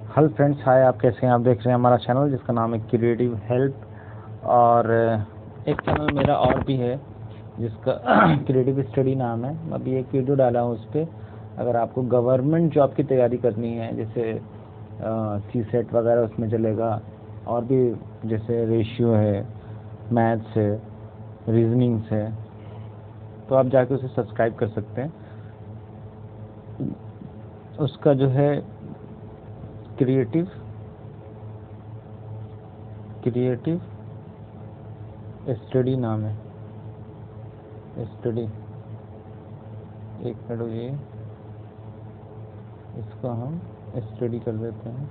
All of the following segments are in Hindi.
हेलो फ्रेंड्स, हाय। आप कैसे हैं? आप देख रहे हैं हमारा चैनल जिसका नाम है क्रिएटिव हेल्प। और एक चैनल मेरा और भी है जिसका क्रिएटिव स्टडी नाम है। अभी एक वीडियो डाला हूँ उस पर। अगर आपको गवर्नमेंट जॉब की तैयारी करनी है, जैसे सी सेट वगैरह, उसमें चलेगा। और भी जैसे रेशियो है, मैथ्स है, रीजनिंग्स है, तो आप जाके उसे सब्सक्राइब कर सकते हैं। उसका जो है क्रिएटिव स्टडी नाम है। स्टडी, एक मिनट ये, इसको हम स्टडी कर देते हैं।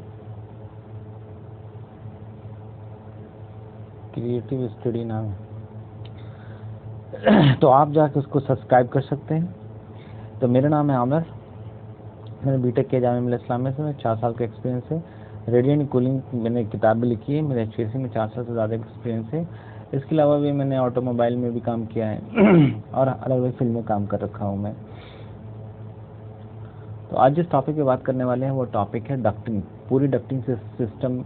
क्रिएटिव स्टडी नाम है। तो आप जाके उसको सब्सक्राइब कर सकते हैं। तो मेरा नाम है आमिर। मैंने बीटेक किया जामिया मिल्लिया इस्लामिया से। मेरा 4 साल का एक्सपीरियंस है। रेडिएंट कूलिंग मैंने किताब भी लिखी है। मेरे HVAC में 4 साल से ज़्यादा एक्सपीरियंस है। इसके अलावा भी मैंने ऑटोमोबाइल में भी काम किया है और अलग अलग फील्ड में काम कर रखा हूँ मैं। तो आज जिस टॉपिक पे बात करने वाले हैं वो टॉपिक है डक्टिंग। पूरी डक्टिंग सिस्टम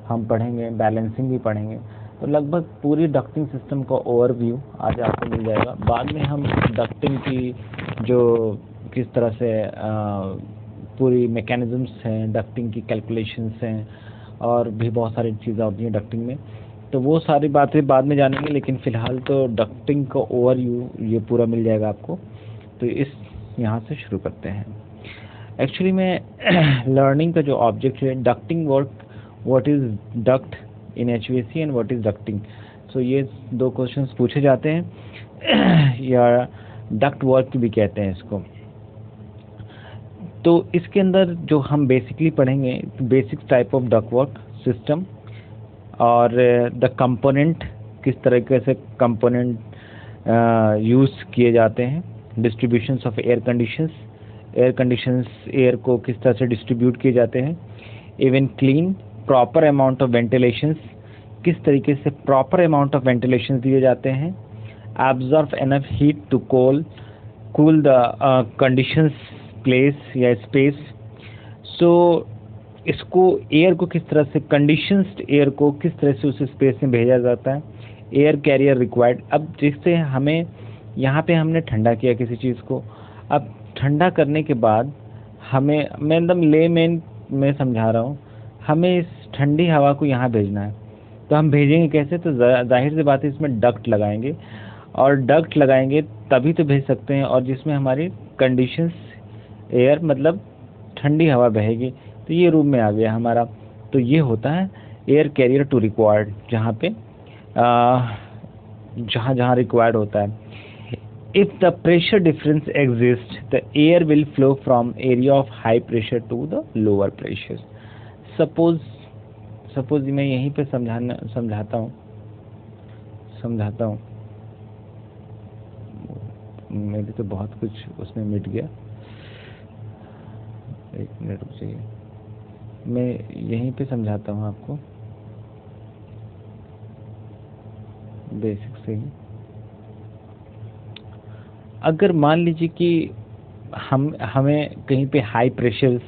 हम पढ़ेंगे, बैलेंसिंग भी पढ़ेंगे। तो लगभग पूरी डक्टिंग सिस्टम का ओवरव्यू आज आपको मिल जाएगा। बाद में हम डक्टिंग की जो किस तरह से पूरी मैकेनिज्म्स हैं, डक्टिंग की कैलकुलेशंस हैं, और भी बहुत सारी चीज़ें होती हैं डक्टिंग में, तो वो सारी बातें बाद में जानेंगे। लेकिन फ़िलहाल तो डक्टिंग का ओवरव्यू ये पूरा मिल जाएगा आपको। तो यहाँ से शुरू करते हैं। एक्चुअली में लर्निंग का जो ऑब्जेक्ट है ducting work, what is duct in HVAC and what is ducting. So ये 2 क्वेश्चंस पूछे जाते हैं या डक्ट वर्क भी कहते हैं इसको। तो इसके अंदर जो हम बेसिकली पढ़ेंगे, basic type of duct work system, और द कंपोनेंट, किस तरीके से कंपोनेंट यूज़ किए जाते हैं, distributions of air conditions, air को किस तरह से डिस्ट्रीब्यूट किए जाते हैं, even clean, proper amount of ventilations, किस तरीके से प्रॉपर अमाउंट ऑफ वेंटिलेशन दिए जाते हैं, absorb enough heat to cool the conditions place या स्पेस। सो इसको एयर को किस तरह से, कंडीशंस्ड एयर को किस तरह से उस स्पेस में भेजा जाता है, एयर कैरियर रिक्वायर्ड। अब जिससे हमें यहाँ पे हमने ठंडा किया किसी चीज़ को, अब ठंडा करने के बाद हमें, मैं एकदम लेमैन में समझा रहा हूँ, हमें इस ठंडी हवा को यहाँ भेजना है। तो हम भेजेंगे कैसे? तो जाहिर सी बात है, इसमें डक्ट लगाएंगे, और डक्ट लगाएंगे तभी तो भेज सकते हैं, और जिसमें हमारी कंडीशंस एयर, मतलब ठंडी हवा बहेगी। तो ये रूम में आ गया हमारा। तो ये होता है एयर कैरियर टू रिक्वायर्ड, जहाँ पे जहाँ रिक्वायर्ड होता है। If the pressure difference exists, the air will flow from area of high pressure to the lower pressure. Suppose मैं यहीं पे समझाता हूँ। मेरे तो बहुत कुछ उसमें मिट गया। एक मिनट रुक जाइए, मैं यहीं पे समझाता हूँ आपको बेसिक से ही। अगर मान लीजिए कि हमें कहीं पे हाई प्रेशर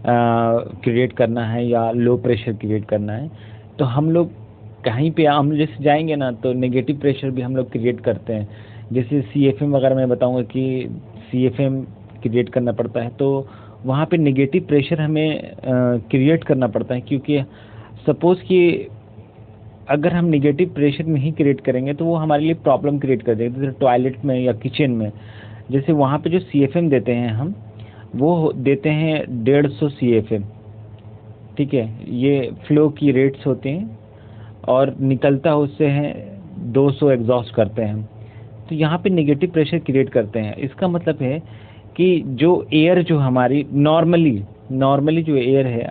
क्रिएट करना है या लो प्रेशर क्रिएट करना है, तो हम लोग कहीं पे हम जैसे जाएंगे ना, तो नेगेटिव प्रेशर भी हम लोग क्रिएट करते हैं। जैसे CFM वगैरह मैं बताऊंगा कि CFM क्रिएट करना पड़ता है, तो वहाँ पे नेगेटिव प्रेशर हमें क्रिएट करना पड़ता है, क्योंकि सपोज़ कि अगर हम नेगेटिव प्रेशर नहीं क्रिएट करेंगे तो वो हमारे लिए प्रॉब्लम क्रिएट कर देगा। जैसे टॉयलेट में या किचन में, जैसे वहाँ पे जो CFM देते हैं हम, वो देते हैं 150 CFM, ठीक है। ये फ्लो की रेट्स होते हैं, और निकलता उससे है 200 एग्जॉस्ट करते हैं हम। तो यहाँ पे नेगेटिव प्रेशर क्रिएट करते हैं। इसका मतलब है कि जो एयर जो हमारी नॉर्मली जो एयर है,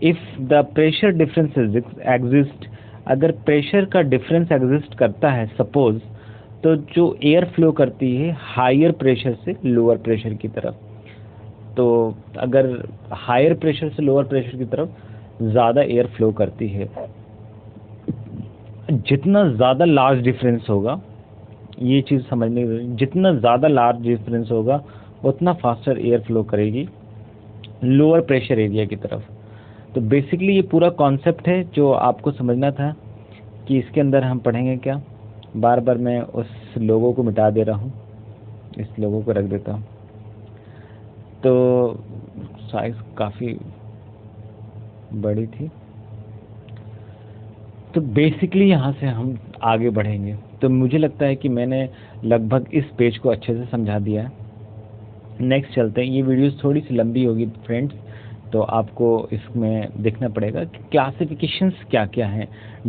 if the pressure difference exist, अगर प्रेशर का डिफरेंस एग्जिस्ट करता है सपोज, तो जो एयर फ्लो करती है हायर प्रेशर से लोअर प्रेशर की तरफ। तो अगर हायर प्रेशर से लोअर प्रेशर की तरफ ज़्यादा एयर फ्लो करती है, जितना ज़्यादा लार्ज डिफरेंस होगा, ये चीज़ समझने की, जितना ज़्यादा लार्ज डिफरेंस होगा उतना फास्टर एयर फ्लो करेगी लोअर प्रेशर एरिया की तरफ। तो बेसिकली ये पूरा कॉन्सेप्ट है जो आपको समझना था कि इसके अंदर हम पढ़ेंगे क्या। बार बार मैं उस लोगों को मिटा दे रहा हूँ, इस लोगों को रख देता हूँ। तो साइज काफ़ी बड़ी थी। तो बेसिकली यहाँ से हम आगे बढ़ेंगे। तो मुझे लगता है कि मैंने लगभग इस पेज को अच्छे से समझा दिया है। नेक्स्ट चलते हैं। ये वीडियोस थोड़ी सी लंबी होगी फ्रेंड्स, तो आपको इसमें देखना पड़ेगा कि क्लासिफिकेशंस क्या क्या हैं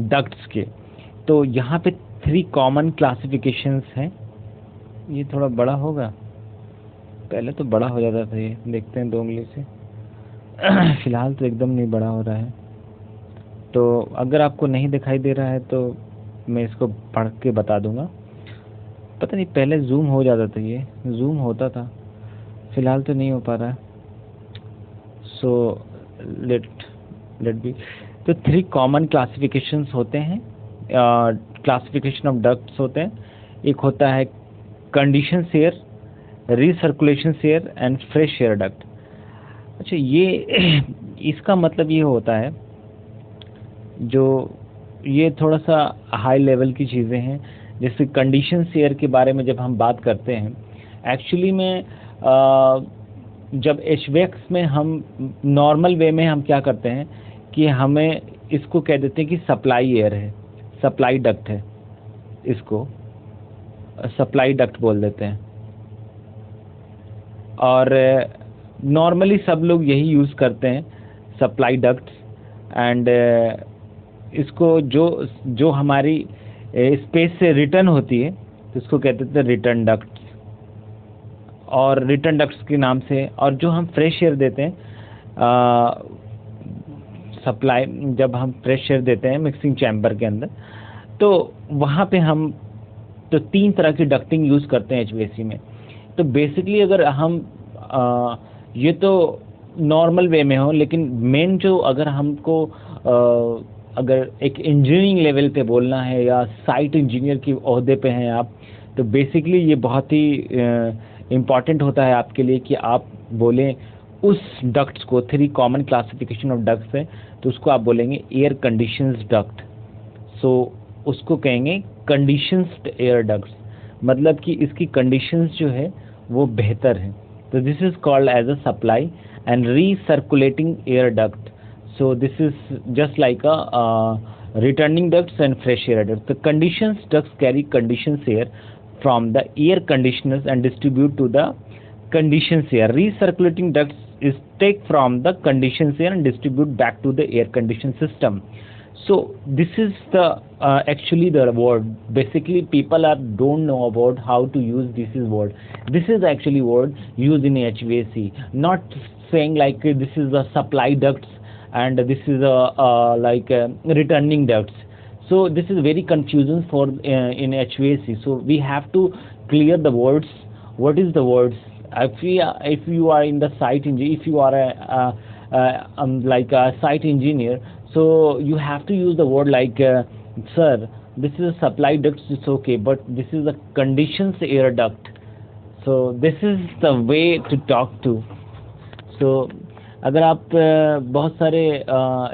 डक्ट्स के। तो यहाँ पे 3 कॉमन क्लासिफिकेशंस हैं। ये थोड़ा बड़ा होगा, पहले तो बड़ा हो जाता था ये, देखते हैं 2 उंगली से। फिलहाल तो एकदम नहीं बड़ा हो रहा है। तो अगर आपको नहीं दिखाई दे रहा है तो मैं इसको पढ़ के बता दूंगा। पता नहीं पहले जूम हो जाता था, ये जूम होता था, फिलहाल तो नहीं हो पा रहा है। So let be. तो 3 कॉमन क्लासिफिकेशंस होते हैं, क्लासिफिकेशन ऑफ डक्ट्स होते हैं। एक होता है conditions air, recirculation air and fresh air duct. अच्छा, ये इसका मतलब ये होता है, जो ये थोड़ा सा हाई लेवल की चीज़ें हैं। जैसे कंडीशंस एयर के बारे में जब हम बात करते हैं, एक्चुअली में जब एचवेक्स में हम नॉर्मल वे में हम क्या करते हैं कि हमें इसको कह देते हैं कि सप्लाई एयर है, सप्लाई डक्ट है, इसको सप्लाई डक्ट बोल देते हैं। और नॉर्मली सब लोग यही यूज़ करते हैं, सप्लाई डक्ट। एंड इसको जो हमारी स्पेस से रिटर्न होती है तो इसको कहते थे रिटर्न डक्ट, और रिटर्न डक्ट्स के नाम से। और जो हम फ्रेश एयर देते हैं, सप्लाई, जब हम फ्रेश एयर देते हैं मिक्सिंग चैम्बर के अंदर, तो वहाँ पे हम तो 3 तरह की डक्टिंग यूज़ करते हैं एचवीएसी में। तो बेसिकली अगर हम ये तो नॉर्मल वे में हो, लेकिन मेन जो अगर हमको अगर एक इंजीनियरिंग लेवल पे बोलना है या साइट इंजीनियर की ओहदे पे हैं आप, तो बेसिकली ये बहुत ही इम्पॉर्टेंट होता है आपके लिए कि आप बोलें उस डक्ट्स को। 3 कॉमन क्लासिफिकेशन ऑफ डक्ट्स है, तो उसको आप बोलेंगे एयर कंडीशंस डक्ट। सो उसको कहेंगे कंडीशंस्ड एयर डक्ट्स, मतलब कि इसकी कंडीशंस जो है वो बेहतर है। तो this is called as a supply and recirculating air duct. So this is just like a returning ducts and fresh air ducts. The conditions ducts carry conditions air from the air conditioners and distribute to the conditions air. Recirculating ducts is take from the conditions air and distribute back to the air condition system. So this is the actually the word. Basically people don't know about how to use this is word. This is actually word used in HVAC, not saying like this is the supply ducts and this is like returning ducts. So this is very confusing for in HVAC. So we have to clear the words. What is the words? If you are in the site engineer, if you are like a site engineer, so you have to use the word like sir, this is a supply duct, it's okay, but this is a conditions air duct. So this is the way to talk to. So अगर आप बहुत सारे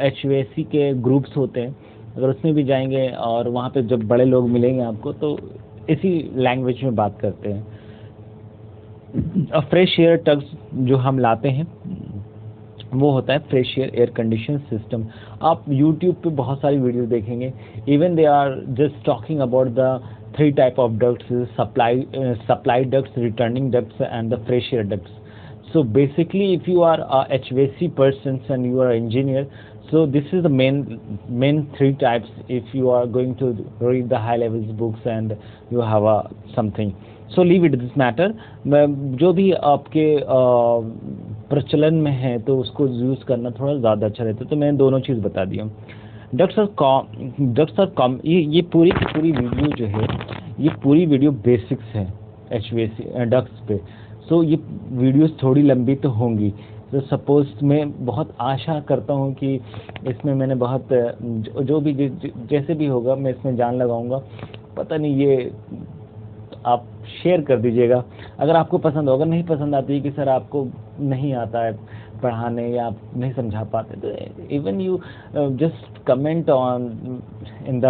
HVAC के ग्रुप्स होते हैं, अगर उसमें भी जाएंगे और वहाँ पे जब बड़े लोग मिलेंगे आपको, तो इसी लैंग्वेज में बात करते हैं। फ्रेश एयर टग्स जो हम लाते हैं वो होता है फ्रेश एयर कंडीशन सिस्टम। आप यूट्यूब पे बहुत सारी वीडियो देखेंगे, even they are just talking about the 3 type of ducts, supply ducts, returning ducts and the fresh air ducts. So basically, if you are a HVAC person and you are an engineer, so this is the main 3 types. If you are going to read the high levels books and you have something, so leave it this matter. जो भी आपके प्रचलन में है तो उसको यूज़ करना थोड़ा ज़्यादा अच्छा रहता है, तो मैंने दोनों चीज़ बता दी हूँ. Ducts are come. ये पूरी की पूरी वीडियो जो है, ये पूरी वीडियो बेसिक्स है HVAC डक्ट्स पे. सो ये वीडियोस थोड़ी लंबी तो होंगी, तो सपोज मैं बहुत आशा करता हूँ कि इसमें मैंने बहुत जो भी जैसे भी होगा मैं इसमें जान लगाऊंगा. पता नहीं ये आप शेयर कर दीजिएगा अगर आपको पसंद हो। अगर नहीं पसंद आती है कि सर आपको नहीं आता है पढ़ाने या आप नहीं समझा पाते, तो even you just comment on in the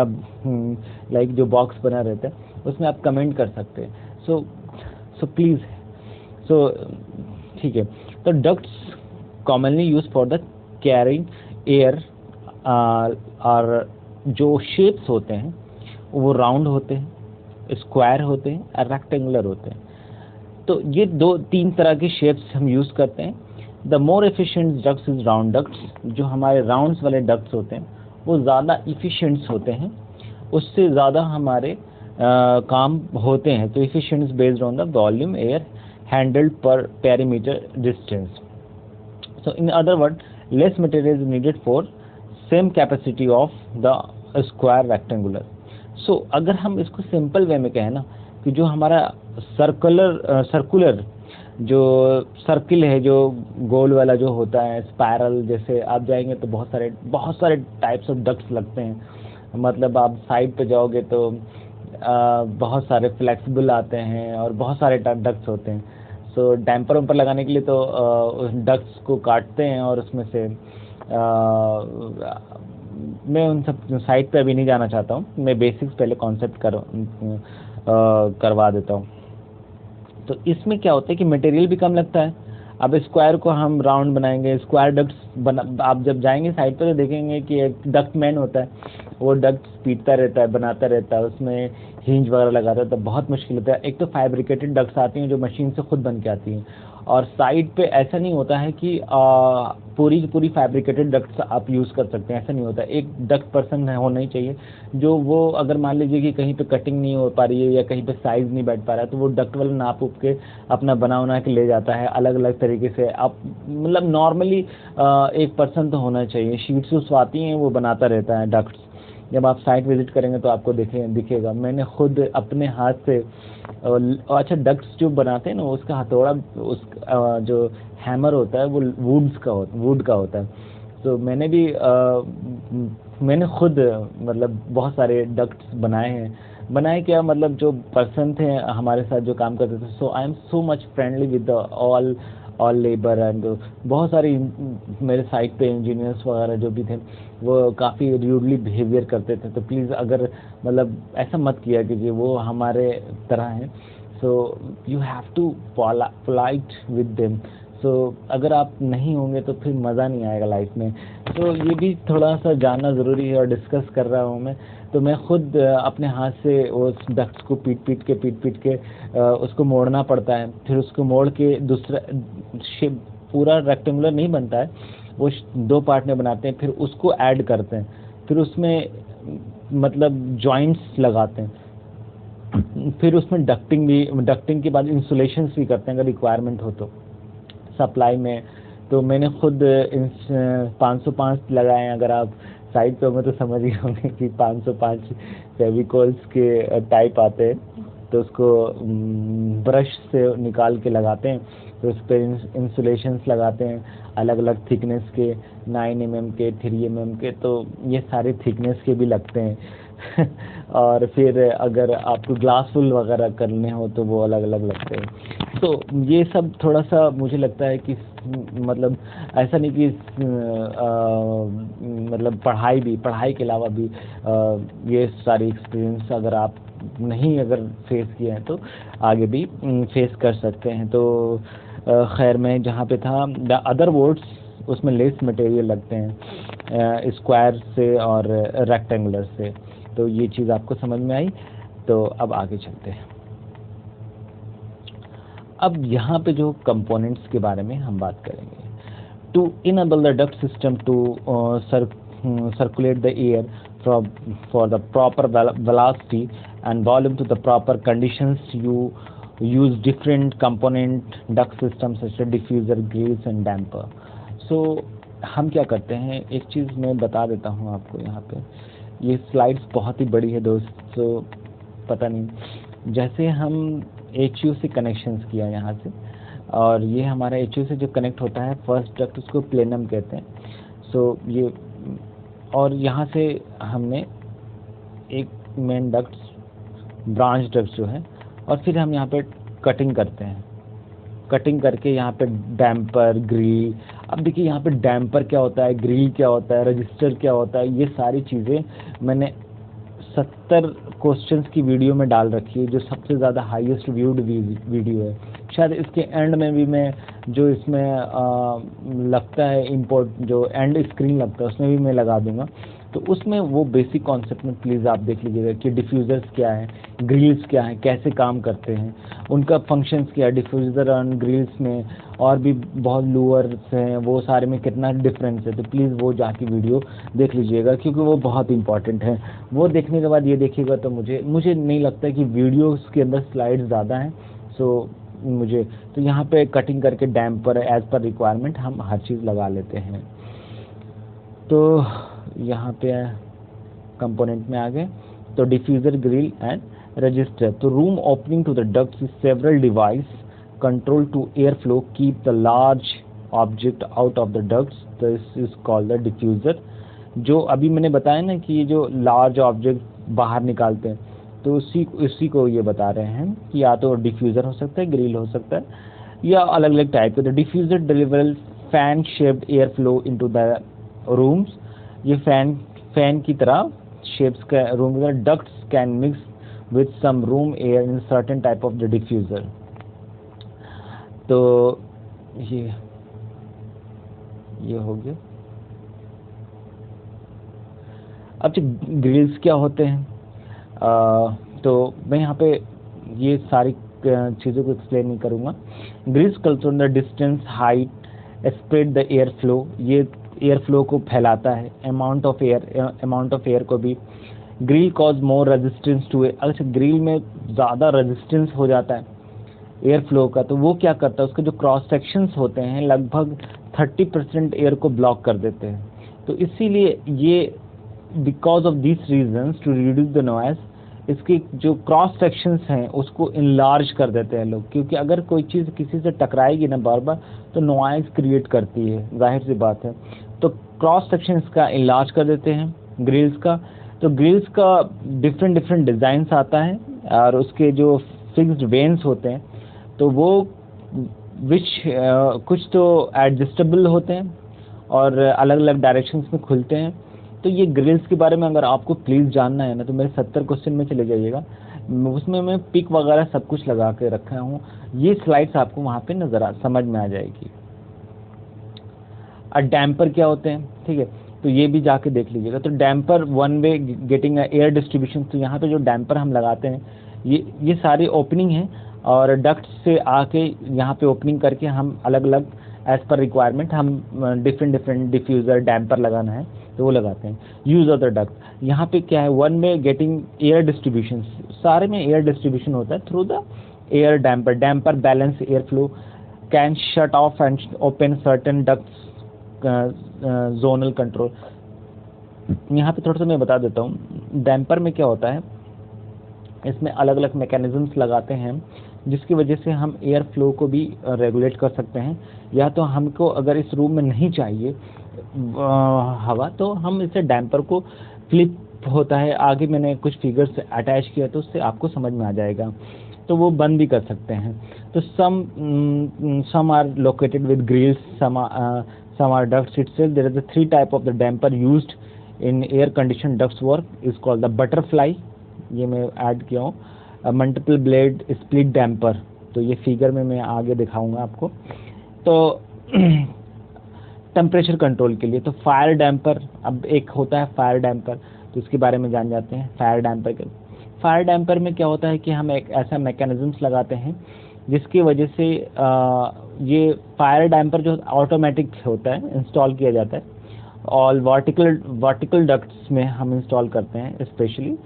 like जो बॉक्स बना रहता है उसमें आप कमेंट कर सकते हैं। सो प्लीज़, सो ठीक है। तो ducts commonly use for the carrying air, और जो शेप्स होते हैं वो राउंड होते हैं, स्क्वायर होते हैं और रेक्टेंगुलर होते हैं। तो ये 2-3 तरह के शेप्स हम यूज़ करते हैं। The more efficient ducts is round ducts. जो हमारे राउंड्स वाले डक्ट्स होते हैं वो ज़्यादा इफिशिएंट्स होते हैं, उससे ज़्यादा हमारे काम होते हैं। तो efficients based on the volume air handled per perimeter distance. So in other word, less material is needed for same capacity of the square rectangular. So अगर हम इसको सिंपल वे में कहें ना, कि जो हमारा सर्कुलर जो सर्किल है, जो गोल वाला जो होता है, स्पायरल जैसे आप जाएंगे तो बहुत सारे टाइप्स ऑफ डक्ट्स लगते हैं। मतलब आप साइड पे जाओगे तो बहुत सारे फ्लेक्सिबल आते हैं और बहुत सारे डक्ट्स होते हैं। सो डैम्पर वैम्पर लगाने के लिए तो उस डक्ट्स को काटते हैं और उसमें से मैं उन सब साइट पे अभी नहीं जाना चाहता हूँ, मैं बेसिक्स पहले कॉन्सेप्ट करवा देता हूँ। तो इसमें क्या होता है कि मटेरियल भी कम लगता है। अब स्क्वायर को हम राउंड बनाएंगे, स्क्वायर डक्ट्स आप जब जाएंगे साइड पे तो देखेंगे कि एक डक्ट मैन होता है, वो डक्ट पीटता रहता है, बनाता रहता है, उसमें हिंज वगैरह लगाता है, तो बहुत मुश्किल होता है। एक तो फैब्रिकेटेड डक्ट्स आती हैं जो मशीन से खुद बन के आती हैं, और साइड पे ऐसा नहीं होता है कि पूरी की पूरी फैब्रिकेटेड डक्ट्स आप यूज़ कर सकते हैं, ऐसा नहीं होता। एक डक्ट पर्सन होना ही चाहिए जो वो अगर मान लीजिए कि कहीं पे कटिंग नहीं हो पा रही है या कहीं पे साइज़ नहीं बैठ पा रहा है, तो वो डक्ट वाला नाप उप के अपना बना के ले जाता है अलग अलग तरीके से। आप मतलब नॉर्मली एक पर्सन तो होना चाहिए, शीट्स उस आती हैं वो बनाता रहता है डक्ट्स। जब आप साइट विजिट करेंगे तो आपको दिखेगा। मैंने खुद अपने हाथ से अच्छा डक्ट्स जो बनाते हैं ना, उसका हथौड़ा, उस जो हैमर होता है वो वुड का होता है। तो मैंने खुद मतलब बहुत सारे डक्ट्स बनाए क्या, मतलब जो पर्सन थे हमारे साथ जो काम करते थे, so I am so much friendly with all labour and बहुत सारे मेरे साइट पे इंजीनियर्स वगैरह जो भी थे वो काफ़ी र्यूडली बिहेवियर करते थे। तो प्लीज़ अगर मतलब ऐसा मत किया कीजिए, वो हमारे तरह हैं। So you have to polite with them. So अगर आप नहीं होंगे तो फिर मज़ा नहीं आएगा लाइफ में। तो ये भी थोड़ा सा जानना ज़रूरी है और डिस्कस कर रहा हूँ मैं। तो मैं खुद अपने हाथ से उस डक्ट्स को पीट के उसको मोड़ना पड़ता है, फिर उसको मोड़ के दूसरा शेप पूरा रेक्टेंगुलर नहीं बनता है, वो 2 पार्ट में बनाते हैं, फिर उसको ऐड करते हैं, फिर उसमें मतलब जॉइंट्स लगाते हैं, फिर उसमें डक्टिंग के बाद इंसुलेशंस भी करते हैं अगर रिक्वायरमेंट हो तो सप्लाई में। तो मैंने खुद 505 लगाए हैं। अगर आप साइड पे होंगे तो समझ ही होंगे कि 505 फेविकोल्स के टाइप आते हैं। तो उसको ब्रश से निकाल के लगाते हैं, तो उस पर इंसुलेशंस लगाते हैं अलग अलग थिकनेस के, 9 mm के, 3 mm के, तो ये सारे थिकनेस के भी लगते हैं और फिर अगर आपको ग्लास फुल वगैरह करने हो तो वो अलग अलग लगते हैं। तो ये सब थोड़ा सा मुझे लगता है कि मतलब ऐसा नहीं कि मतलब पढ़ाई के अलावा भी ये सारी एक्सपीरियंस अगर फेस किए हैं तो आगे भी फेस कर सकते हैं। तो खैर मैं जहाँ पे था, द अदर वर्ड्स उसमें लेस मटेरियल लगते हैं स्क्वायर से और रेक्टेंगुलर से। तो ये चीज़ आपको समझ में आई। तो अब आगे चलते हैं। अब यहाँ पे जो कंपोनेंट्स के बारे में हम बात करेंगे। To enable the duct system to circulate the air for the proper velocity and volume to the proper conditions, you use different component duct systems such as diffuser, grills and damper. So हम क्या करते हैं, एक चीज़ मैं बता देता हूँ आपको। यहाँ पे ये स्लाइड्स बहुत ही बड़ी है दोस्तों, पता नहीं। जैसे हम HU से कनेक्शंस किया यहाँ से, और ये हमारा HU से जो कनेक्ट होता है फर्स्ट डक्ट, उसको प्लेनम कहते हैं। सो ये, और यहाँ से हमने एक मेन डक्ट ब्रांच डक्ट जो है और फिर हम यहाँ पे कटिंग करते हैं। कटिंग करके यहाँ पे डैम्पर, ग्रिल, अब देखिए यहाँ पे डैम्पर क्या होता है, ग्रिल क्या होता है, रजिस्टर क्या होता है, ये सारी चीज़ें मैंने 70 क्वेश्चंस की वीडियो में डाल रखी है, जो सबसे ज़्यादा हाईएस्ट व्यूड वीडियो है। शायद इसके एंड में भी मैं जो इसमें लगता है इंपोर्ट, जो एंड स्क्रीन लगता है उसमें भी मैं लगा दूंगा। तो उसमें वो बेसिक कॉन्सेप्ट में प्लीज़ आप देख लीजिएगा कि डिफ्यूज़र्स क्या है, ग्रिल्स क्या है, कैसे काम करते हैं, उनका फंक्शंस क्या है, डिफ्यूज़र और ग्रिल्स में और भी बहुत लूअर्स हैं, वो सारे में कितना डिफरेंस है। तो प्लीज़ वो जाके वीडियो देख लीजिएगा, क्योंकि वो बहुत इंपॉर्टेंट है। वो देखने के बाद ये देखिएगा तो मुझे नहीं लगता कि वीडियोस के अंदर स्लाइड्स ज़्यादा हैं, सो मुझे तो यहाँ पे कटिंग करके डैम्पर एज पर रिक्वायरमेंट हम हर चीज़ लगा लेते हैं। तो यहाँ पे कंपोनेंट में आ गए, तो डिफ्यूज़र, ग्रिल एंड रजिस्टर। तो room opening to the ducts is several device control to air flow keep the large object out of the ducts, this is called the diffuser. जो अभी मैंने बताया ना कि ये जो लार्ज ऑब्जेक्ट बाहर निकालते हैं, तो उसी को ये बता रहे हैं कि या तो डिफ्यूज़र हो सकता है, ग्रिल हो सकता है, या अलग अलग टाइप के। The diffuser deliver fan shaped air flow into the rooms. ये फैन की तरह शेप्स का रूम का ducts can mix with some room air in certain type of the diffuser. तो ये हो गया। अब जो ग्रिल्स क्या होते हैं, तो मैं यहाँ पे ये सारी चीज़ों को एक्सप्लेन नहीं करूँगा। Grilles control the distance, height, spread the air flow, ये एयर फ्लो को फैलाता है, अमाउंट ऑफ एयर को भी। Grille cause more resistance to air, अच्छा ग्रिल में ज़्यादा रेजिस्टेंस हो जाता है एयर फ्लो का, तो वो क्या करता है, उसके जो क्रॉस सेक्शंस होते हैं लगभग 30% एयर को ब्लॉक कर देते हैं। तो इसीलिए ये because of this reasons to reduce the noise, इसके जो क्रॉस सेक्शंस हैं उसको इनलार्ज कर देते हैं लोग, क्योंकि अगर कोई चीज़ किसी से टकराएगी ना बार बार तो नॉइस क्रिएट करती है, जाहिर सी बात है। तो क्रॉस सेक्शंस का इनलार्ज कर देते हैं ग्रिल्स का। तो ग्रिल्स का डिफरेंट डिज़ाइंस आता है, और उसके जो फिक्स्ड वेन्स होते हैं तो वो कुछ तो एडजस्टेबल होते हैं और अलग अलग डायरेक्शंस में खुलते हैं। तो ये ग्रिल्स के बारे में अगर आपको प्लीज़ जानना है ना, तो मेरे 70 क्वेश्चन में चले जाइएगा, उसमें मैं पिक वगैरह सब कुछ लगा के रखा हूँ। ये स्लाइड्स आपको वहाँ पे समझ में आ जाएगी। और डैम्पर क्या होते हैं, ठीक है, तो ये भी जाके देख लीजिएगा। तो damper one way getting air distribution, तो यहाँ पे जो डैम्पर हम लगाते हैं ये सारी ओपनिंग है, और डक्ट से आके यहाँ पे ओपनिंग करके हम अलग अलग एज पर रिक्वायरमेंट हम डिफरेंट डिफ्यूज़र डैम्पर लगाना है तो वो लगाते हैं। यूज़ ऑफ द डक्ट, यहाँ पे क्या है, one way getting air distribution, सारे में एयर डिस्ट्रीब्यूशन होता है through the air damper. Damper balance air flow, can shut off and open certain ducts, zonal control. यहाँ पे थोड़ा सा मैं बता देता हूँ डैम्पर में क्या होता है। इसमें अलग अलग मैकेनिज्म्स लगाते हैं जिसकी वजह से हम एयर फ्लो को भी रेगुलेट कर सकते हैं, या तो हमको अगर इस रूम में नहीं चाहिए हवा तो हम इसे डैम्पर को फ्लिप होता है, आगे मैंने कुछ फिगर्स अटैच किया तो उससे आपको समझ में आ जाएगा, तो वो बंद भी कर सकते हैं। तो some are located with grilles, some are ducts itself. There is a 3 type of the damper used in air conditioned ducts work is called the butterfly, ये मैं ऐड किया हूँ, मल्टीपल ब्लेड स्प्लिट डैम्पर, तो ये फिगर में मैं आगे दिखाऊंगा आपको। तो टेम्परेचर कंट्रोल के लिए तो फायर डैम्पर, अब एक होता है फायर डैम्पर, तो इसके बारे में जान जाते हैं। फायर डैम्पर में क्या होता है कि हम एक ऐसा मैकेनिज्म्स लगाते हैं जिसकी वजह से ये फायर डैम्पर जो ऑटोमेटिक होता है इंस्टॉल किया जाता है, और वर्टिकल डक्ट्स में हम इंस्टॉल करते हैं स्पेशली।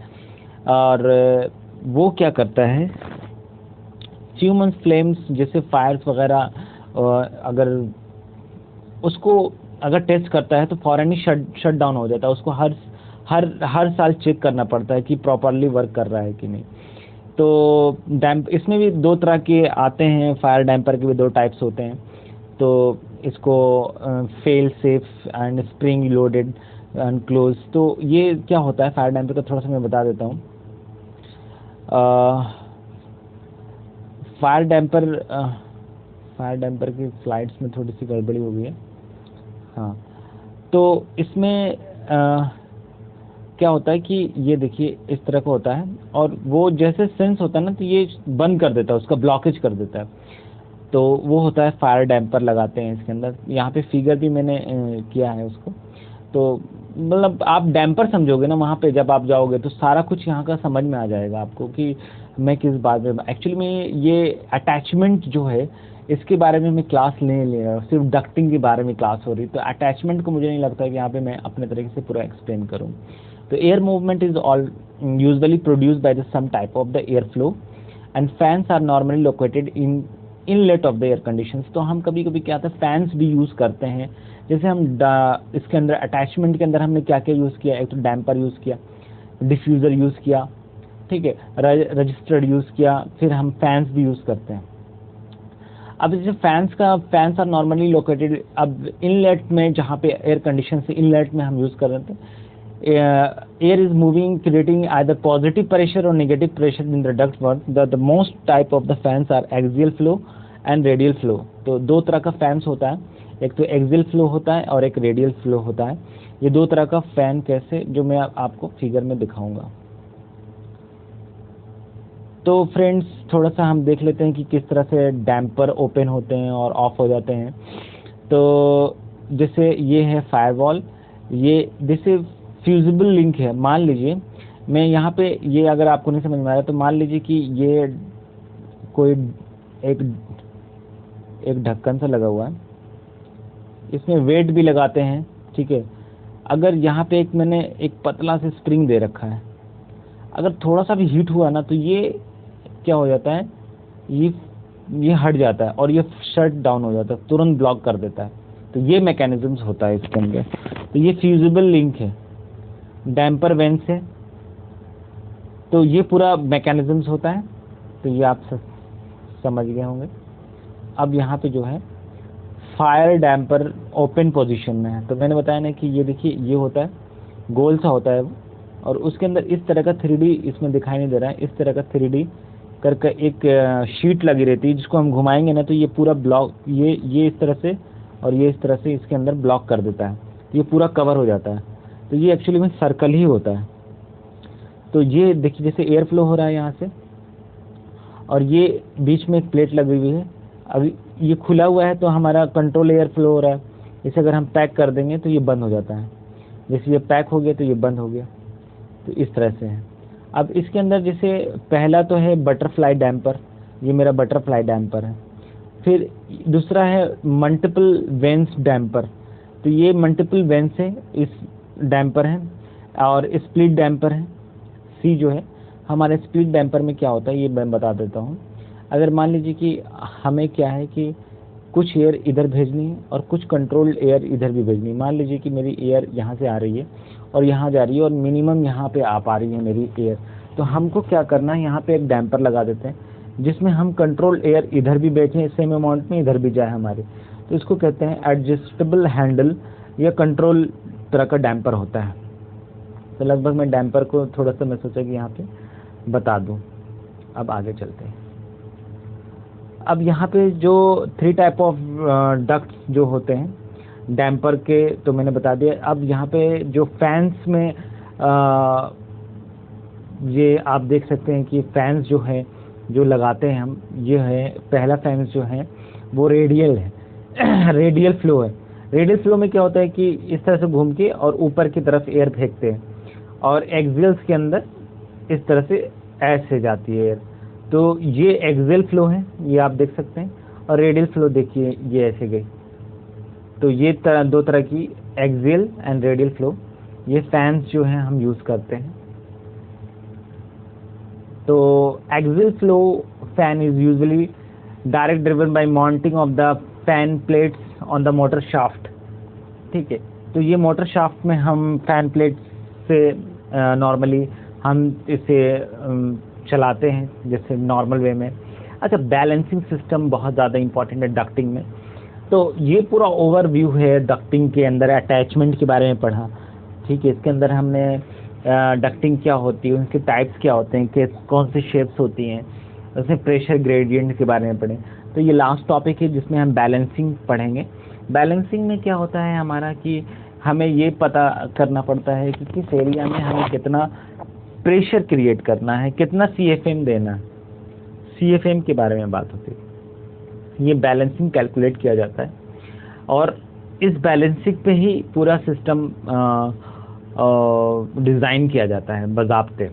और वो क्या करता है, ह्यूमन फ्लेम्स जैसे फायर्स वगैरह अगर उसको अगर टेस्ट करता है तो फौरन ही शट डाउन हो जाता है, उसको हर साल चेक करना पड़ता है कि प्रॉपरली वर्क कर रहा है कि नहीं। तो इसमें भी 2 तरह के आते हैं, फायर डैम्पर के भी 2 टाइप्स होते हैं। तो इसको fail safe and spring loaded and close. तो ये क्या होता है फायर डैम्पर का थोड़ा सा मैं बता देता हूँ। फायर डैम्पर की स्लाइड्स में थोड़ी सी गड़बड़ी हो गई है। हाँ, तो इसमें क्या होता है कि ये देखिए इस तरह का होता है, और वो जैसे सेंस होता है ना, तो ये बंद कर देता है, उसका ब्लॉकेज कर देता है। तो वो होता है फायर डैम्पर लगाते हैं इसके अंदर। यहाँ पे फिगर भी मैंने किया है उसको। तो मतलब आप डैम्पर समझोगे ना वहाँ पे, जब आप जाओगे तो सारा कुछ यहाँ का समझ में आ जाएगा आपको कि मैं किस बात में। एक्चुअली में ये अटैचमेंट जो है इसके बारे में मैं क्लास नहीं ले रहा, सिर्फ डक्टिंग के बारे में क्लास हो रही, तो अटैचमेंट को मुझे नहीं लगता कि यहाँ पे मैं अपने तरीके से पूरा एक्सप्लेन करूँ। तो air movement is all usually produced by the some type of the air flow and fans are normally located in inlet of the air conditions. तो हम कभी कभी क्या होता है फैंस भी यूज़ करते हैं। जैसे हम इसके अंदर अटैचमेंट के अंदर हमने क्या क्या यूज़ किया, एक तो डैम्पर यूज़ किया, डिफ्यूज़र यूज़ किया, ठीक है, रजिस्टर्ड यूज़ किया, फिर हम फैंस भी यूज़ करते हैं। अब जैसे फैंस आर नॉर्मली लोकेटेड, अब इनलेट में जहाँ पे एयर कंडीशन से इनलेट में हम यूज़ कर रहे थे, air is moving creating either positive pressure or negative pressure in the ductwork. The most type of the fans are axial flow and radial flow. तो दो तरह का फैंस होता है, एक तो एक्सियल फ्लो होता है और एक रेडियल फ्लो होता है। ये दो तरह का फैन कैसे, जो मैं आपको फिगर में दिखाऊंगा। तो फ्रेंड्स थोड़ा सा हम देख लेते हैं कि किस तरह से डैम्पर ओपन होते हैं और ऑफ हो जाते हैं। तो जैसे ये है फायरवॉल, ये जैसे फ्यूजिबल लिंक है। मान लीजिए मैं यहाँ पे, ये अगर आपको नहीं समझ में आ रहा तो मान लीजिए कि ये कोई एक ढक्कन सा लगा हुआ है, इसमें वेट भी लगाते हैं, ठीक है। अगर यहाँ पे मैंने एक पतला से स्प्रिंग दे रखा है, अगर थोड़ा सा भी हीट हुआ ना तो ये क्या हो जाता है, ये हट जाता है और ये शट डाउन हो जाता है, तुरंत ब्लॉक कर देता है। तो ये मैकेनिज्म्स होता है इसके अंदर। तो ये फ्यूजिबल लिंक है डैम्पर वेन से, तो ये पूरा मैकेनिज्म्स होता है। तो ये आप समझ गए होंगे। अब यहाँ पे जो है फायर डैम्पर ओपन पोजीशन में है। तो मैंने बताया ना कि ये देखिए ये होता है, गोल सा होता है वो, और उसके अंदर इस तरह का 3D इसमें दिखाई नहीं दे रहा है, इस तरह का 3D करके एक शीट लगी रहती है, जिसको हम घुमाएंगे ना तो ये पूरा ब्लॉक, ये इस तरह से और ये इस तरह से इसके अंदर ब्लॉक कर देता है, ये पूरा कवर हो जाता है। तो ये एक्चुअली में सर्कल ही होता है। तो ये देखिए जैसे एयर फ्लो हो रहा है यहाँ से, और ये बीच में एक प्लेट लगी हुई है। अभी ये खुला हुआ है तो हमारा कंट्रोल एयर फ्लो हो रहा है। इसे अगर हम पैक कर देंगे तो ये बंद हो जाता है, जैसे ये पैक हो गया तो ये बंद हो गया। तो इस तरह से है। अब इसके अंदर जैसे पहला तो है बटरफ्लाई डैम्पर, ये मेरा बटरफ्लाई डैम्पर है। फिर दूसरा है मल्टीपल वेंस डैम्पर, तो ये मल्टीपल वेंस है इस डैम्पर है, और स्प्लिट डैम्पर है। सी जो है हमारे स्प्लिट डैम्पर में क्या होता है ये मैं बता देता हूँ। अगर मान लीजिए कि हमें क्या है कि कुछ एयर इधर भेजनी है और कुछ कंट्रोल्ड एयर इधर भी भेजनी है। मान लीजिए कि मेरी एयर यहाँ से आ रही है और यहाँ जा रही है और मिनिमम यहाँ पे आ पा रही है मेरी एयर, तो हमको क्या करना है, यहाँ पे एक डैम्पर लगा देते हैं जिसमें हम कंट्रोल्ड एयर इधर भी बैठे सेम अमाउंट में, इधर भी जाए हमारे। तो इसको कहते हैं एडजस्टेबल हैंडल या कंट्रोल तरह का डैम्पर होता है। तो लगभग मैं डैम्पर को थोड़ा सा मैं सोचा कि यहाँ पे बता दूँ। अब आगे चलते हैं। अब यहाँ पे जो 3 टाइप ऑफ डक्ट्स जो होते हैं डैम्पर के, तो मैंने बता दिया। अब यहाँ पे जो फैंस में ये आप देख सकते हैं कि फैंस जो है जो लगाते हैं हम, ये है पहला फैंस जो है वो रेडियल है रेडियल फ्लो है। रेडियल फ्लो में क्या होता है कि इस तरह से घूम के और ऊपर की तरफ एयर फेंकते हैं, और एक्सियल्स के अंदर इस तरह से ऐसे जाती है एयर। तो ये एक्सियल फ्लो है, ये आप देख सकते हैं, और रेडियल फ्लो देखिए ये ऐसे गई। तो ये दो तरह की एक्सियल एंड रेडियल फ्लो, ये फैंस जो हैं हम यूज़ करते हैं। तो axial flow fan is usually direct driven by mounting of the fan plates on the motor shaft, ठीक है। तो ये मोटर शाफ्ट में हम फैन प्लेट से नॉर्मली हम इसे चलाते हैं जैसे नॉर्मल वे में। अच्छा, बैलेंसिंग सिस्टम बहुत ज़्यादा इंपॉर्टेंट है डक्टिंग में। तो ये पूरा ओवरव्यू है डक्टिंग के अंदर, अटैचमेंट के बारे में पढ़ा, ठीक है। इसके अंदर हमने डक्टिंग क्या होती है, उनके टाइप्स क्या होते हैं, कौन सी शेप्स होती हैं, उसमें प्रेशर ग्रेडियंट के बारे में पढ़े। तो ये लास्ट टॉपिक है जिसमें हम बैलेंसिंग पढ़ेंगे। बैलेंसिंग में क्या होता है हमारा कि हमें ये पता करना पड़ता है कि किस एरिया में हमें कितना प्रेशर क्रिएट करना है, कितना CFM देना है। CFM के बारे में बात होती है। ये बैलेंसिंग कैलकुलेट किया जाता है और इस बैलेंसिंग पे ही पूरा सिस्टम डिज़ाइन किया जाता है बाज़ाब्ते।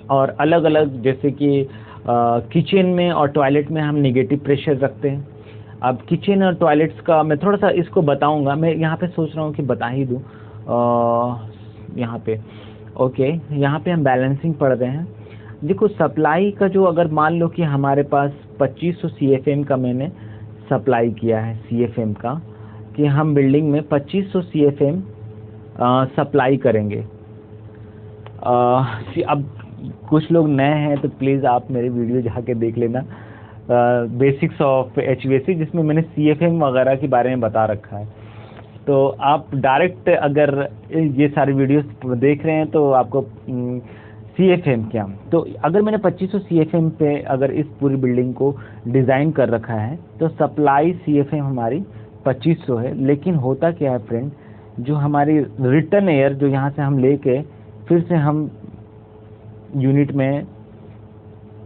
और अलग अलग जैसे कि किचन में और टॉयलेट में हम नेगेटिव प्रेशर रखते हैं। अब किचन और टॉयलेट्स का मैं थोड़ा सा इसको बताऊंगा, मैं यहाँ पे सोच रहा हूँ कि बता ही दूँ। यहाँ पे ओके, यहाँ पे हम बैलेंसिंग पढ़ रहे हैं। देखो सप्लाई का जो, अगर मान लो कि हमारे पास 2500 CFM का मैंने सप्लाई किया है, CFM का, कि हम बिल्डिंग में 2500 CFM सप्लाई करेंगे। अब कुछ लोग नए हैं तो प्लीज़ आप मेरे वीडियो जाके देख लेना, बेसिक्स ऑफ HVAC, जिसमें मैंने CFM वगैरह के बारे में बता रखा है। तो आप डायरेक्ट अगर ये सारे वीडियोस देख रहे हैं तो आपको CFM क्या, तो अगर मैंने 2500 CFM पे अगर इस पूरी बिल्डिंग को डिज़ाइन कर रखा है तो सप्लाई CFM हमारी 2500 है। लेकिन होता क्या है फ्रेंड, जो हमारी रिटर्न एयर जो यहाँ से हम लेके फिर से हम यूनिट में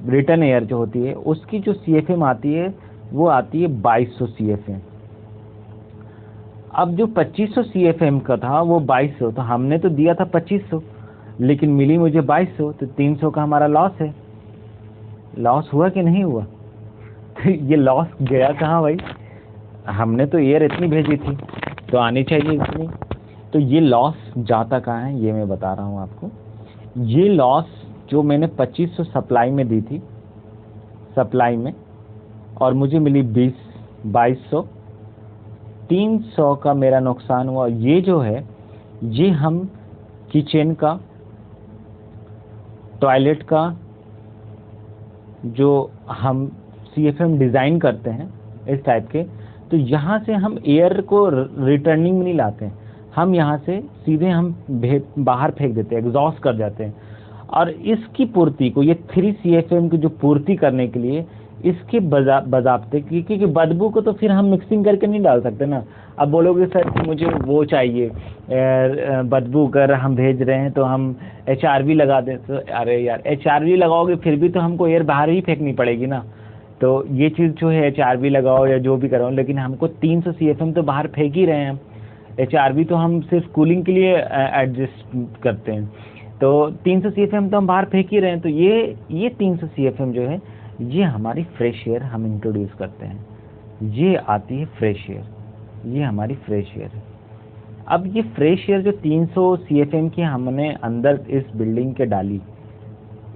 रिटर्न एयर जो होती है उसकी जो CFM आती है वो आती है 2200 CFM। अब जो 2500 CFM का था वो 2200, तो हमने तो दिया था 2500 लेकिन मिली मुझे 2200, तो 300 का हमारा लॉस है। लॉस हुआ कि नहीं हुआ? तो ये लॉस गया कहाँ भाई? हमने तो एयर इतनी भेजी थी तो आनी चाहिए इतनी। तो ये लॉस जाता कहाँ है ये मैं बता रहा हूँ आपको। ये लॉस जो मैंने 2500 सप्लाई में दी थी, सप्लाई में, और मुझे मिली 2200, 300 का मेरा नुकसान हुआ। ये जो है ये हम किचन का, टॉयलेट का जो हम CFM डिज़ाइन करते हैं इस टाइप के, तो यहाँ से हम एयर को रिटर्निंग में नहीं लाते हैं, हम यहाँ से सीधे हम बाहर फेंक देते हैं, एग्जॉस्ट कर जाते हैं। और इसकी पूर्ति को, ये 3 CFM की जो पूर्ति करने के लिए इसके बजाबते, क्योंकि बदबू को तो फिर हम मिक्सिंग करके नहीं डाल सकते ना। अब बोलोगे सर कि मुझे वो चाहिए बदबू, अगर हम भेज रहे हैं तो हम HRV लगा दें, तो अरे यार HRV लगाओगे फिर भी तो हमको एयर बाहर ही फेंकनी पड़ेगी ना। तो ये चीज़ जो है HRV लगाओ या जो भी कराओ, लेकिन हमको 300 CFM तो बाहर फेंक ही रहे हैं हम। HRV तो हम सिर्फ कूलिंग के लिए एडजस्ट करते हैं, तो 300 CFM तो हम बाहर फेंक ही रहे हैं। तो ये 300 CFM जो है ये हमारी फ्रेश एयर हम इंट्रोड्यूस करते हैं, ये आती है फ्रेश एयर, ये हमारी फ्रेश एयर है। अब ये फ्रेश एयर जो 300 CFM की हमने अंदर इस बिल्डिंग के डाली,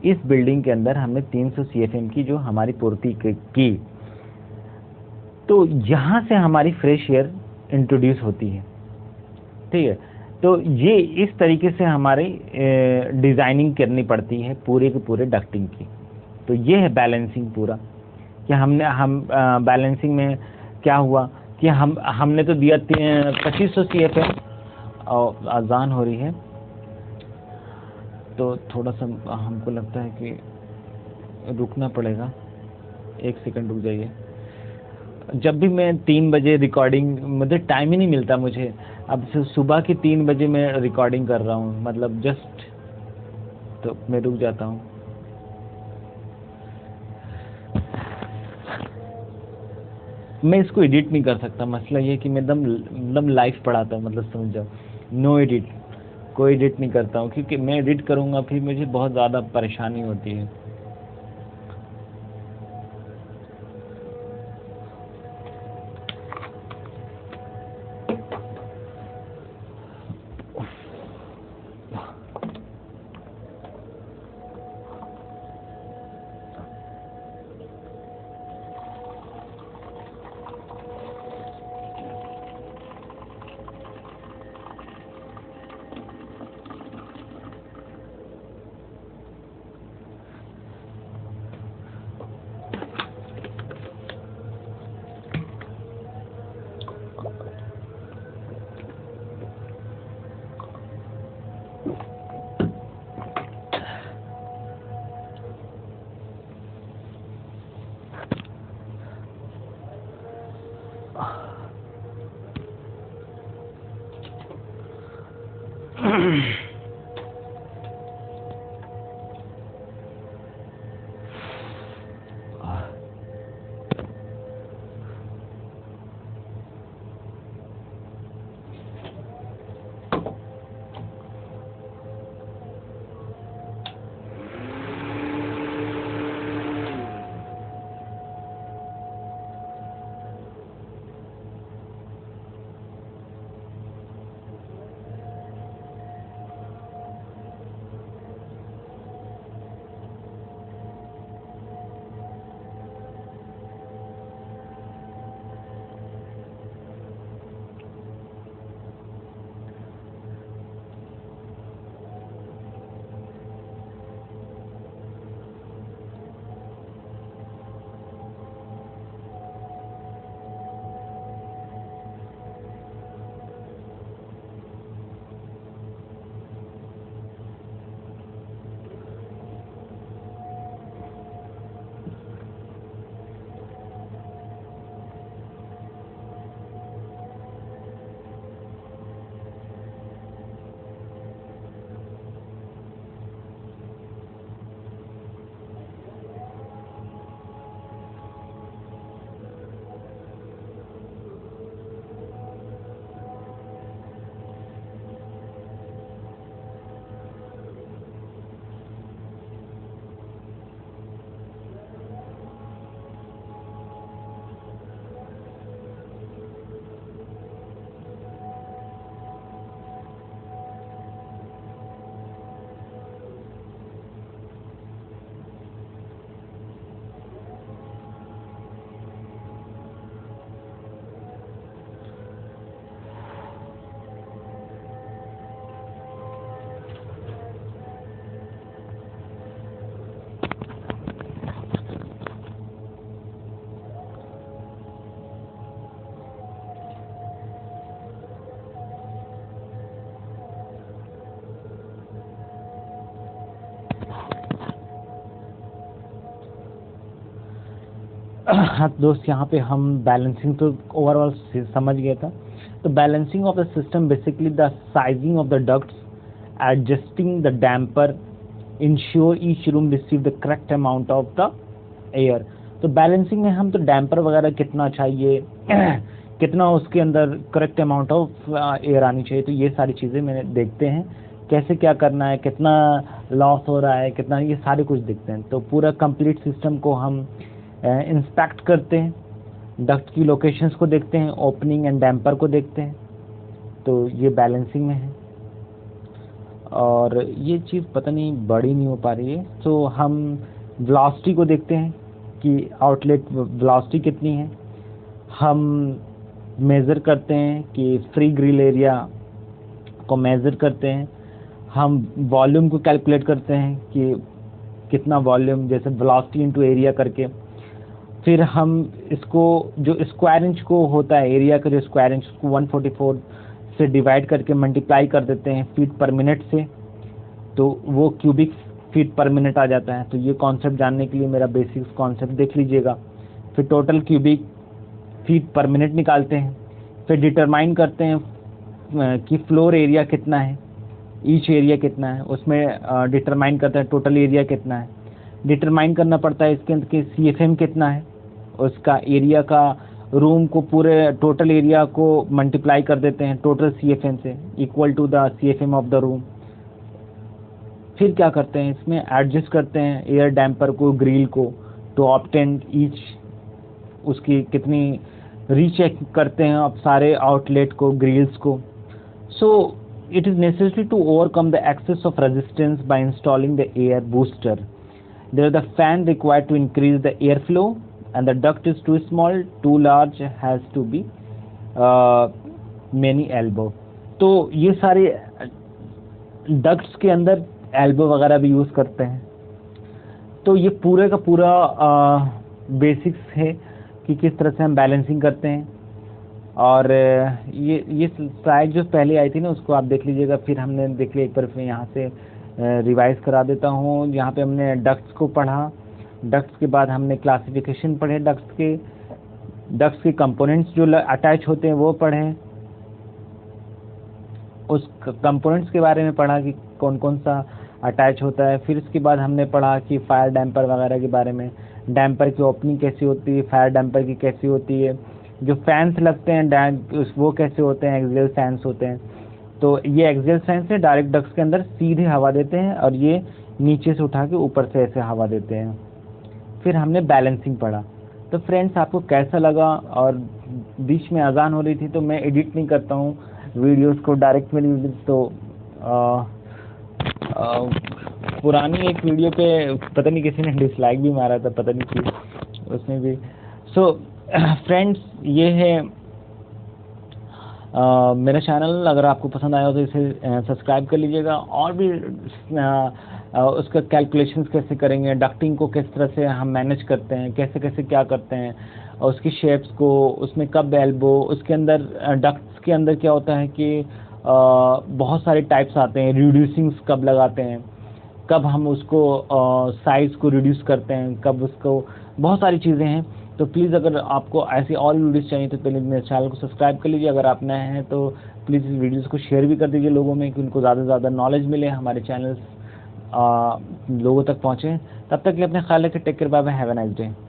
इस बिल्डिंग के अंदर हमने 300 CFM की जो हमारी पूर्ति की, तो यहाँ से हमारी फ्रेश एयर इंट्रोड्यूस होती है, ठीक है। तो ये इस तरीके से हमारी डिज़ाइनिंग करनी पड़ती है पूरे के पूरे डक्टिंग की। तो ये है बैलेंसिंग पूरा, कि हम बैलेंसिंग में क्या हुआ कि हमने तो दिया 2500 CFM, और अजान हो रही है तो थोड़ा सा हमको लगता है कि रुकना पड़ेगा। 1 सेकंड रुक जाइए। जब भी मैं 3 बजे रिकॉर्डिंग, मतलब टाइम ही नहीं मिलता मुझे, अब सुबह के 3 बजे मैं रिकॉर्डिंग कर रहा हूँ, मतलब जस्ट, तो मैं रुक जाता हूँ। मैं इसको एडिट नहीं कर सकता, मसला ये कि मैं एकदम लाइव पढ़ाता हूँ, मतलब समझ जाओ, नो एडिट, कोई एडिट नहीं करता हूँ, क्योंकि मैं एडिट करूँगा फिर मुझे बहुत ज़्यादा परेशानी होती है। हाँ दोस्त, यहाँ पे हम बैलेंसिंग तो ओवरऑल समझ गया था। तो balancing of the system basically the sizing of the ducts, adjusting the damper, ensure each room receive the correct amount of the air. तो बैलेंसिंग में हम तो डैम्पर वगैरह कितना चाहिए कितना उसके अंदर करेक्ट अमाउंट ऑफ एयर आनी चाहिए, तो ये सारी चीज़ें मैंने देखते हैं कैसे क्या करना है, कितना लॉस हो रहा है, कितना, ये सारे कुछ देखते हैं। तो पूरा कंप्लीट सिस्टम को हम इंस्पेक्ट करते हैं, डक्ट की लोकेशंस को देखते हैं, ओपनिंग एंड डैम्पर को देखते हैं। तो ये बैलेंसिंग में है। और ये चीज़ पता नहीं बड़ी नहीं हो पा रही है, तो हम वेलोसिटी को देखते हैं कि आउटलेट वेलोसिटी कितनी है। हम मेज़र करते हैं कि फ्री ग्रिल एरिया को मेज़र करते हैं। हम वॉल्यूम को कैलकुलेट करते हैं कि कितना वॉल्यूम, जैसे वेलोसिटी इनटू एरिया करके। फिर हम इसको, जो स्क्वायर इंच को होता है एरिया का, जो स्क्वायर इंच को 144 से डिवाइड करके मल्टीप्लाई कर देते हैं फीट पर मिनट से, तो वो क्यूबिक फीट पर मिनट आ जाता है। तो ये कॉन्सेप्ट जानने के लिए मेरा बेसिक कॉन्सेप्ट देख लीजिएगा। फिर टोटल क्यूबिक फीट पर मिनट निकालते हैं। फिर डिटरमाइन करते हैं कि फ्लोर एरिया कितना है, ईच एरिया कितना है, उसमें डिटरमाइन करते हैं टोटल एरिया कितना है। डिटरमाइन करना पड़ता है इसके अंदर कि CFM कितना है, उसका एरिया का, रूम को पूरे टोटल एरिया को मल्टीप्लाई कर देते हैं टोटल CFM से, equal to the CFM of the room. फिर क्या करते हैं, इसमें एडजस्ट करते हैं एयर डैम्पर को, ग्रिल को, टू ऑब्टेन ईच, उसकी कितनी रीचेक करते हैं अब सारे आउटलेट को, ग्रिल्स को। सो it is necessary to overcome the excess of resistance by installing the air booster. There is the fan required to increase the airflow, and the duct is too small, too large, has to be many elbow. तो ये सारे डक्ट्स के अंदर एल्बो वगैरह भी यूज़ करते हैं। तो ये पूरे का पूरा बेसिक्स है कि किस तरह से हम बैलेंसिंग करते हैं। और ये स्लाइड जो पहले आई थी ना, उसको आप देख लीजिएगा। फिर हमने देख लिया, एक बार फिर यहाँ से रिवाइज करा देता हूँ। यहाँ पे हमने डक्ट्स को पढ़ा, डक्ट्स के बाद हमने क्लासिफिकेशन पढ़े, डक्ट्स के कंपोनेंट्स जो अटैच होते हैं वो पढ़े, उस कंपोनेंट्स के बारे में पढ़ा कि कौन कौन सा अटैच होता है। फिर इसके बाद हमने पढ़ा कि फायर डैम्पर वगैरह के बारे में, डैम्पर की ओपनिंग कैसी होती है, फायर डैम्पर की कैसी होती है, जो फैंस लगते हैं वो कैसे होते हैं, एक्सियल फैंस होते हैं। तो ये एक्सियल फैंस है, डायरेक्ट डक्ट्स के अंदर सीधे हवा देते हैं और ये नीचे से उठा के ऊपर से ऐसे हवा देते हैं। फिर हमने बैलेंसिंग पढ़ा। तो फ्रेंड्स आपको कैसा लगा? और बीच में अजान हो रही थी तो मैं एडिट नहीं करता हूँ वीडियोस को डायरेक्ट मेरी, तो पुरानी एक वीडियो पे पता नहीं किसी ने डिसलाइक भी मारा था, पता नहीं क्यों उसमें भी। सो फ्रेंड्स ये है मेरा चैनल। अगर आपको पसंद आया हो तो इसे सब्सक्राइब कर लीजिएगा। और भी उसका कैलकुलेशंस कैसे करेंगे, डक्टिंग को किस तरह से हम मैनेज करते हैं, कैसे कैसे क्या करते हैं, और उसकी शेप्स को, उसमें कब एल्बो, उसके अंदर डक्ट्स के अंदर क्या होता है कि बहुत सारे टाइप्स आते हैं, रिड्यूसिंग्स कब लगाते हैं, कब हम उसको साइज़ को रिड्यूस करते हैं, कब उसको, बहुत सारी चीज़ें हैं। तो प्लीज़ अगर आपको ऐसी और वीडियोस चाहिए तो पहले मेरे चैनल को सब्सक्राइब कर लीजिए। अगर आप नए हैं तो प्लीज़ इस वीडियोस को शेयर भी कर दीजिए लोगों में, कि उनको ज़्यादा से ज़्यादा नॉलेज मिले, हमारे चैनल्स लोगों तक पहुँचे। तब तक के लिए अपने ख्याल रखें। Take care, bye bye, have a nice day.